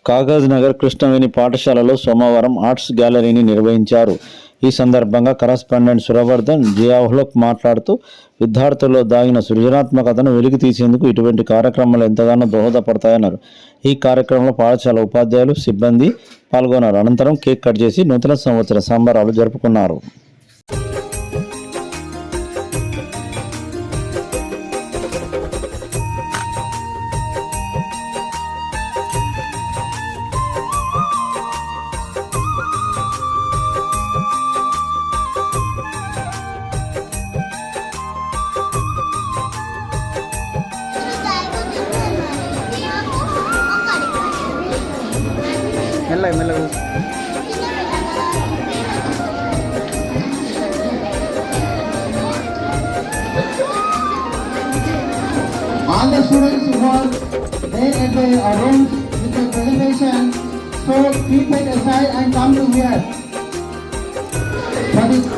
కాగజ్ నగర్ కృష్ణవేణి పాఠశాలలో సోమవారం ఆర్ట్స్ గ్యాలరీని నిర్వహించారు. ఈ సందర్భంగా కరస్పాండెంట్ సురవర్ధన్ జియాహ్లోక్ మాట్లాడుతూ విద్యార్థుల్లో దాగిన సృజనాత్మకతను వెలికి తీసేందుకు ఇటువంటి కార్యక్రమాలు ఎంతగానో దోహదపడతాయన్నారు. ఈ కార్యక్రమంలో పాఠశాల ఉపాధ్యాయులు, సిబ్బంది పాల్గొన్నారు. అనంతరం కేక్ కట్ చేసి నూతన సంవత్సర సంబరాలు జరుపుకున్నారు. మెల్లగా all the students who are there at the rooms with the presentation, so keep it aside and come to here for the